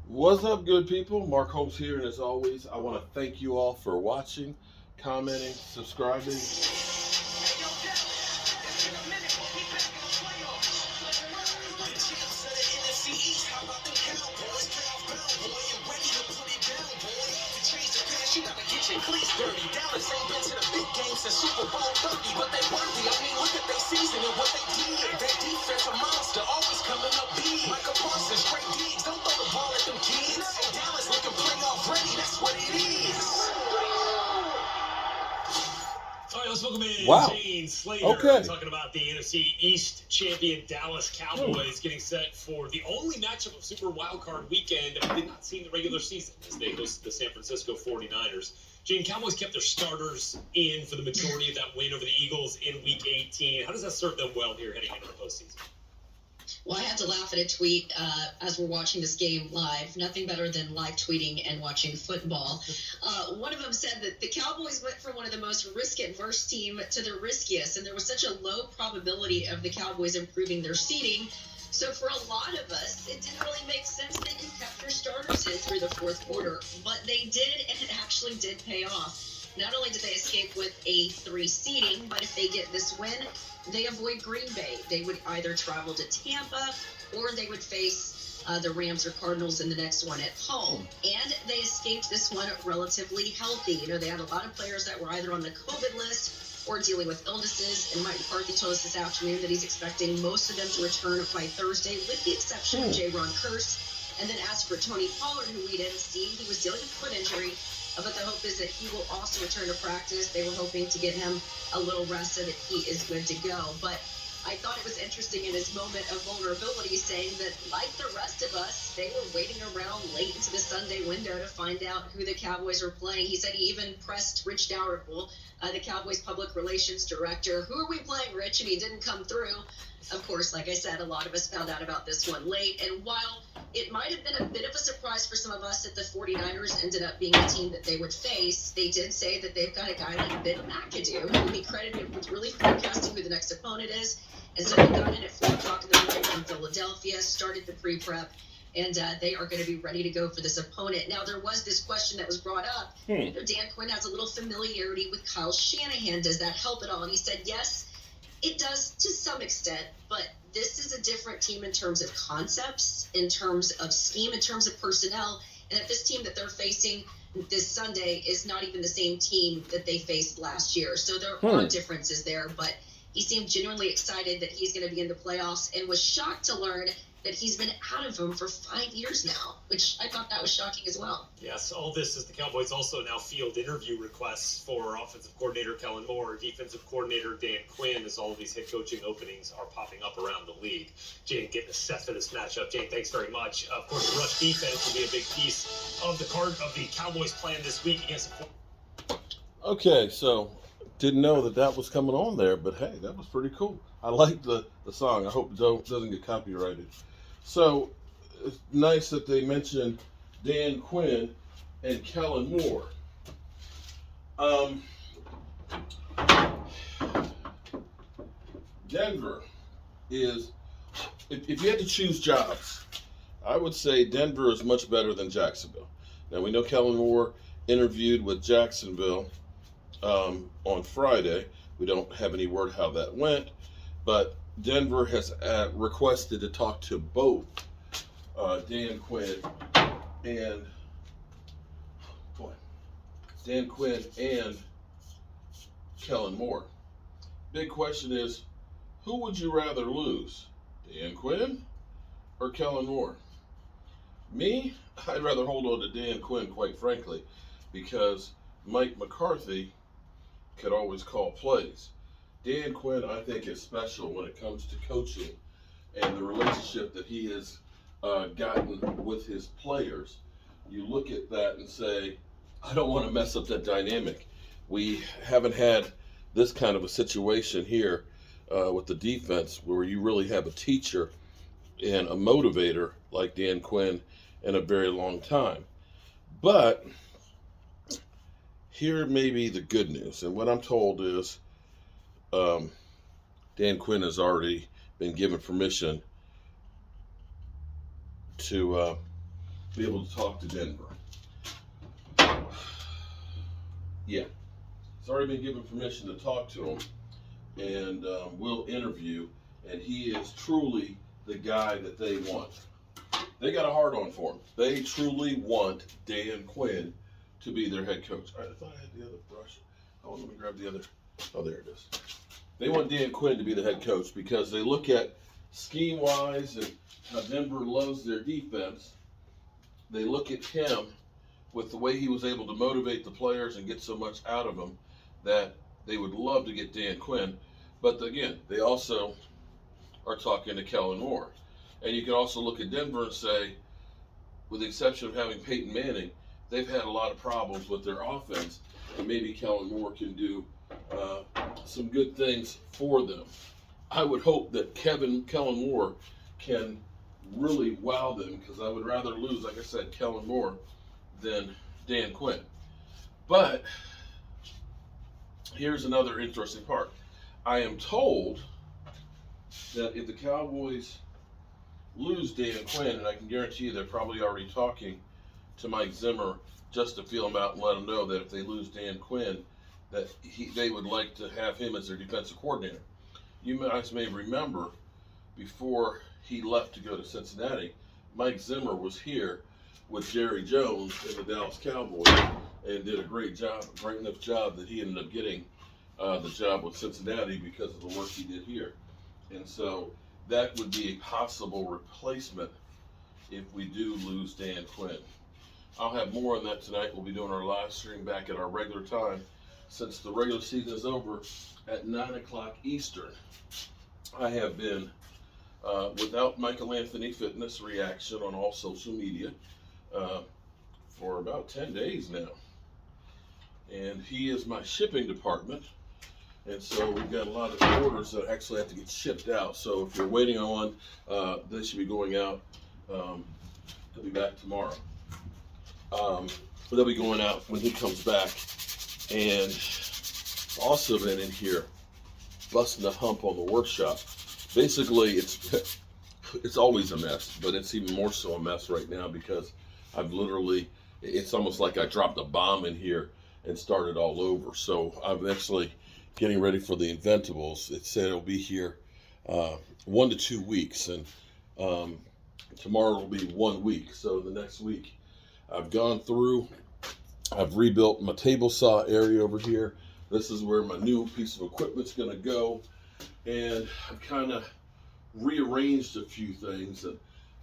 What's up, good people? Mark Holmes here, and as always, I want to thank you all for watching, commenting, subscribing. Please, dirty Dallas ain't been to the big games since Super Bowl 30, but they worthy. I mean, look at their season and what they did. Their defense a monster, always coming up big. Michael Parsons, straight digs, don't throw the ball at them kids. Hey, Dallas looking playoff ready, that's what it is. All right, let's welcome in Wow. Jane Slater, Okay. talking about the NFC East champion Dallas Cowboys getting set for the only matchup of Super Wildcard weekend that we did not see in the regular season as they host the San Francisco 49ers. Jane, Cowboys kept their starters in for the majority of that win over the Eagles in Week 18. How does that serve them well here heading into the postseason? Well, I had to laugh at a tweet as we're watching this game live. Nothing better than live tweeting and watching football. One of them said that the Cowboys went from one of the most risk-adverse team to the riskiest, and there was such a low probability of the Cowboys improving their seeding. So for a lot of us, it didn't really make sense that you kept your starters in through the fourth quarter, but they did, and it actually did pay off. Not only did they escape with a 3 seeding, but if they get this win, they avoid Green Bay. They would either travel to Tampa or they would face the Rams or Cardinals in the next one at home. And they escaped this one relatively healthy. You know, they had a lot of players that were either on the COVID list or dealing with illnesses. And Mike McCarthy told us this afternoon that he's expecting most of them to return by Thursday, with the exception of J-Ron Kearse. And then as for Tony Pollard, who we didn't see, he was dealing with a foot injury. But the hope is that he will also return to practice. They were hoping to get him a little rest so that he is good to go. But I thought it was interesting in his moment of vulnerability, saying that, like the rest of us, they were waiting around late into the Sunday window to find out who the Cowboys were playing. He said he even pressed Rich Dalrymple, the Cowboys public relations director, "Who are we playing, Rich?" And he didn't come through. Of course, like I said, a lot of us found out about this one late. And while it might have been a bit of a surprise for some of us that the 49ers ended up being the team that they would face, they did say that they've got a guy like Ben McAdoo, who he credited with really forecasting who the next opponent is. And so they got in at 4 o'clock in the morning from Philadelphia, started the pre-prep, and they are going to be ready to go for this opponent. Now, there was this question that was brought up. You know, Dan Quinn has a little familiarity with Kyle Shanahan. Does that help at all? And he said, yes, it does to some extent, but this is a different team in terms of concepts, in terms of scheme, in terms of personnel, and that this team that they're facing this Sunday is not even the same team that they faced last year. So there are differences there, but he seemed genuinely excited that he's going to be in the playoffs and was shocked to learn that he's been out of them for 5 years now, which I thought that was shocking as well. Yes, all this as the Cowboys also now field interview requests for offensive coordinator Kellen Moore, defensive coordinator Dan Quinn, as all of these head coaching openings are popping up around the league. Jane, getting us set for this matchup. Jane, thanks very much. Of course, the rush defense will be a big piece of the Cowboys' plan this week against the... Okay, so didn't know that was coming on there, but hey, that was pretty cool. I like the song. I hope it doesn't get copyrighted. So it's nice that they mentioned Dan Quinn and Kellen Moore. Denver is, if you had to choose jobs, I would say Denver is much better than Jacksonville. Now, we know Kellen Moore interviewed with Jacksonville on Friday. We don't have any word how that went, but Denver has requested to talk to both Dan Quinn and Kellen Moore. Big question is, who would you rather lose, Dan Quinn or Kellen Moore? Me, I'd rather hold on to Dan Quinn, quite frankly, because Mike McCarthy could always call plays. Dan Quinn, I think, is special when it comes to coaching and the relationship that he has gotten with his players. You look at that and say, I don't want to mess up that dynamic. We haven't had this kind of a situation here with the defense where you really have a teacher and a motivator like Dan Quinn in a very long time. But here may be the good news. And what I'm told is Dan Quinn has already been given permission to be able to talk to Denver. Yeah, he's already been given permission to talk to him, and we'll interview, and he is truly the guy that they want. They got a hard-on for him. They truly want Dan Quinn to be their head coach. All right, I thought I had the other brush. Oh, let me grab the other. Oh, there it is. They want Dan Quinn to be the head coach because they look at scheme-wise and how Denver loves their defense. They look at him with the way he was able to motivate the players and get so much out of them that they would love to get Dan Quinn. But again, they also are talking to Kellen Moore. And you can also look at Denver and say, with the exception of having Peyton Manning, they've had a lot of problems with their offense, and maybe Kellen Moore can do some good things for them. I would hope that Kellen Moore can really wow them, because I would rather lose, like I said, Kellen Moore than Dan Quinn. But here's another interesting part. I am told that if the Cowboys lose Dan Quinn, and I can guarantee you they're probably already talking to Mike Zimmer just to feel him out and let him know that if they lose Dan Quinn, that they would like to have him as their defensive coordinator. You guys may remember, before he left to go to Cincinnati, Mike Zimmer was here with Jerry Jones and the Dallas Cowboys and did a great enough job that he ended up getting the job with Cincinnati because of the work he did here. And so that would be a possible replacement if we do lose Dan Quinn. I'll have more on that tonight. We'll be doing our live stream back at our regular time, since the regular season is over, at 9 o'clock Eastern. I have been without Michael Anthony Fitness Reaction on all social media for about 10 days now. And he is my shipping department. And so we've got a lot of orders that actually have to get shipped out. So if you're waiting on one, they should be going out. He'll be back tomorrow. But they'll be going out when he comes back. And also been in here busting the hump on the workshop. Basically, it's always a mess, but it's even more so a mess right now because it's almost like I dropped a bomb in here and started all over. So I'm actually getting ready for the Inventables. It said it'll be here 1 to 2 weeks, and tomorrow will be 1 week. So the next week, I've gone through, I've rebuilt my table saw area over here. This is where my new piece of equipment's going to go, and I've kind of rearranged a few things and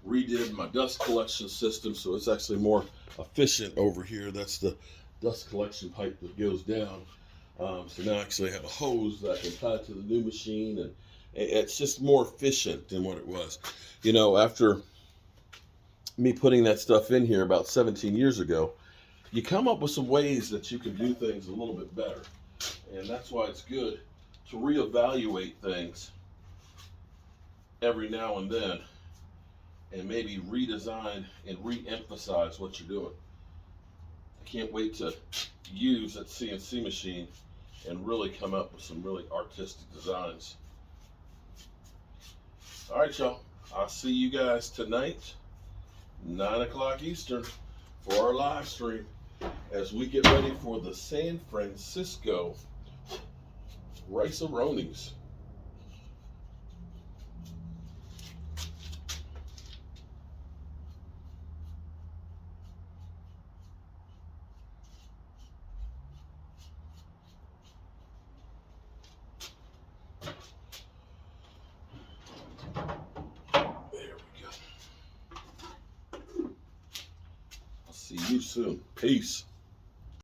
redid my dust collection system, so it's actually more efficient over here. That's the dust collection pipe that goes down. So now I actually have a hose that I can tie to the new machine, and it's just more efficient than what it was. You know, after me putting that stuff in here about 17 years ago, you come up with some ways that you can do things a little bit better. And that's why it's good to reevaluate things every now and then and maybe redesign and re-emphasize what you're doing. I can't wait to use that CNC machine and really come up with some really artistic designs. All right, y'all. I'll see you guys tonight, 9 o'clock Eastern, for our live stream as we get ready for the San Francisco Rice-A-Ronies. There we go. I'll see you soon. Peace.